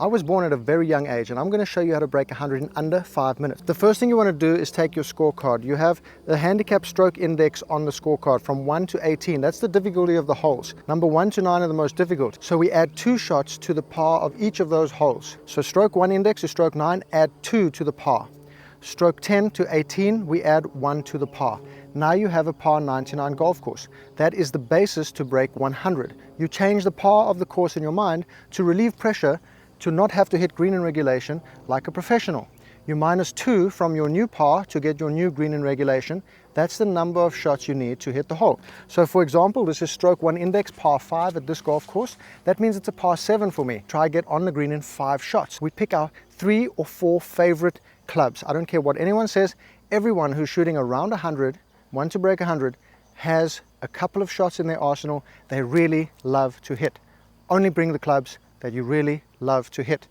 I was born at a very young age, and I'm going to show you how to break 100 in under 5 minutes. The first thing you want to do is take your scorecard. You have the handicap stroke index on the scorecard from 1 to 18. That's the difficulty of the holes. Number 1 to 9 are the most difficult. So we add 2 shots to the par of each of those holes. So stroke 1 index to stroke 9, add 2 to the par. Stroke 10 to 18, we add 1 to the par. Now you have a par 99 golf course. That is the basis to break 100. You change the par of the course in your mind to relieve pressure to not have to hit green in regulation like a professional. You minus 2 from your new par to get your new green in regulation. That's the number of shots you need to hit the hole. So for example, this is stroke 1 index, par 5 at this golf course. That means it's a par 7 for me. Try get on the green in 5 shots. We pick our 3 or 4 favorite clubs. I don't care what anyone says. Everyone who's shooting around 100, want to break 100, has a couple of shots in their arsenal they really love to hit. Only bring the clubs that you really love to hit.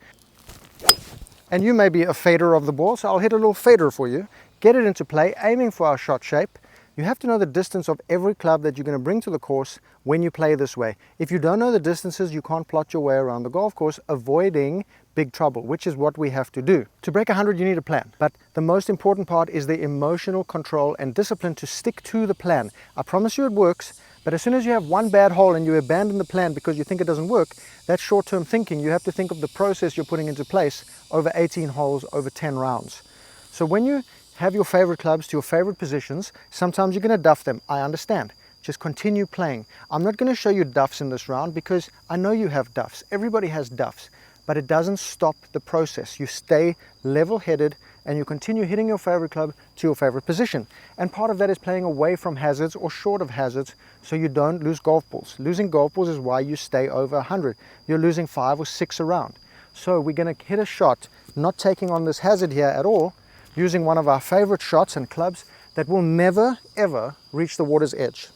And you may be a fader of the ball, so I'll hit a little fader for you. Get it into play, aiming for our shot shape. You have to know the distance of every club that you're going to bring to the course when you play this way. If you don't know the distances, you can't plot your way around the golf course, avoiding big trouble, which is what we have to do. To break 100, you need a plan. But the most important part is the emotional control and discipline to stick to the plan. I promise you it works, but as soon as you have one bad hole and you abandon the plan because you think it doesn't work, that's short-term thinking. You have to think of the process you're putting into place over 18 holes, over 10 rounds. So when you have your favorite clubs to your favorite positions, sometimes you're going to duff them. I understand. Just continue playing. I'm not going to show you duffs in this round because I know you have duffs. Everybody has duffs, but it doesn't stop the process. You stay level-headed and you continue hitting your favorite club to your favorite position. And part of that is playing away from hazards or short of hazards so you don't lose golf balls. Losing golf balls is why you stay over 100. You're losing 5 or 6 around. So we're going to hit a shot, not taking on this hazard here at all, using one of our favorite shots and clubs that will never ever reach the water's edge.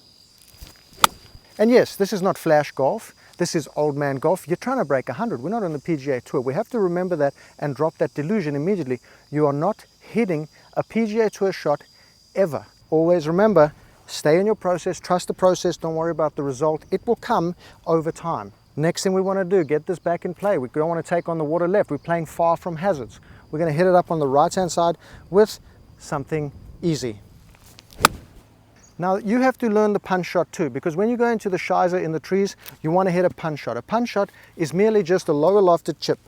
And yes, this is not flash golf. This is old man golf. You're trying to break 100. We're not on the PGA Tour. We have to remember that and drop that delusion immediately. You are not hitting a PGA Tour shot ever. Always remember, stay in your process, trust the process, don't worry about the result. It will come over time. Next thing we want to do, get this back in play. We don't want to take on the water left. We're playing far from hazards. We're going to hit it up on the right-hand side with something easy. Now you have to learn the punch shot too, because when you go into the shizer in the trees, you want to hit a punch shot. A punch shot is merely just a lower lofted chip.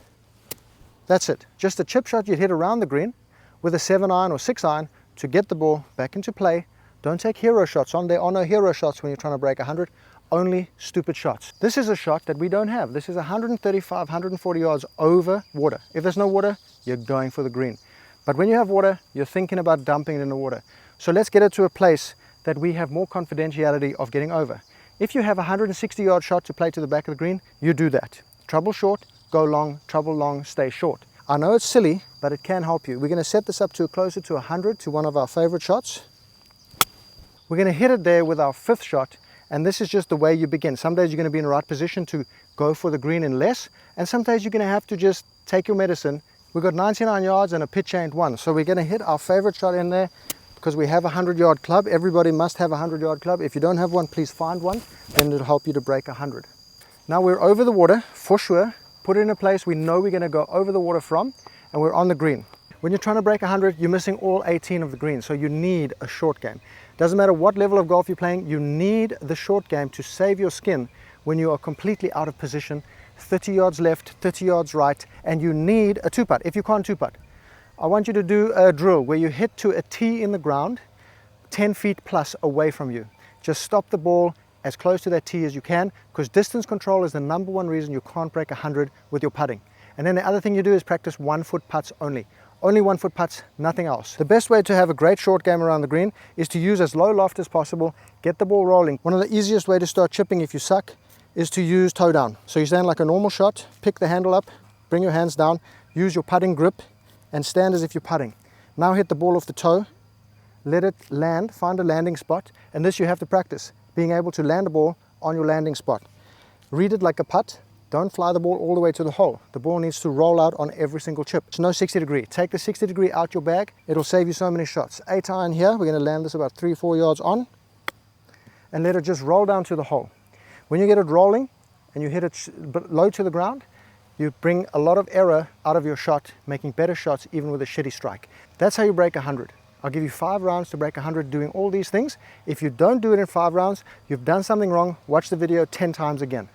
That's it. Just a chip shot you hit around the green with a 7-iron or 6-iron to get the ball back into play. Don't take hero shots on. There are no hero shots when you're trying to break 100. Only stupid shots. This is a shot that we don't have. This is 135, 140 yards over water. If there's no water, you're going for the green. But when you have water, you're thinking about dumping it in the water. So let's get it to a place that we have more confidentiality of getting over. If you have a 160-yard shot to play to the back of the green, you do that. Trouble short, go long, trouble long, stay short. I know it's silly, but it can help you. We're going to set this up to closer to 100, to one of our favorite shots. We're going to hit it there with our 5th shot, and this is just the way you begin. Some days you're going to be in the right position to go for the green in less, and some days you're going to have to just take your medicine. We've got 99 yards and a pitch ain't one, so we're going to hit our favorite shot in there. Because we have a 100-yard club. Everybody must have a 100-yard club. If you don't have one, please find one. Then it'll help you to break 100. Now we're over the water, for sure. Put it in a place we know we're going to go over the water from, and we're on the green. When you're trying to break 100, you're missing all 18 of the green, so you need a short game. Doesn't matter what level of golf you're playing, you need the short game to save your skin when you are completely out of position, 30 yards left, 30 yards right, and you need a 2-putt, if you can't 2-putt. I want you to do a drill where you hit to a tee in the ground, 10 feet plus away from you. Just stop the ball as close to that tee as you can, because distance control is the #1 reason you can't break 100 with your putting. And then the other thing you do is practice 1-foot putts only. Only 1-foot putts, nothing else. The best way to have a great short game around the green is to use as low loft as possible, get the ball rolling. One of the easiest ways to start chipping if you suck is to use toe down. So you stand like a normal shot, pick the handle up, bring your hands down, use your putting grip, and stand as if you're putting. Now hit the ball off the toe, let it land, find a landing spot, and this you have to practice, being able to land a ball on your landing spot. Read it like a putt. Don't fly the ball all the way to the hole. The ball needs to roll out on every single chip. It's no 60 degree. Take the 60 degree out your bag. It'll save you so many shots. 8-iron here. We're going to land this about 3-4 yards on and let it just roll down to the hole. When you get it rolling and you hit it low to the ground, you bring a lot of error out of your shot, making better shots even with a shitty strike. That's how you break 100. I'll give you 5 rounds to break 100 doing all these things. If you don't do it in 5 rounds, you've done something wrong. Watch the video 10 times again.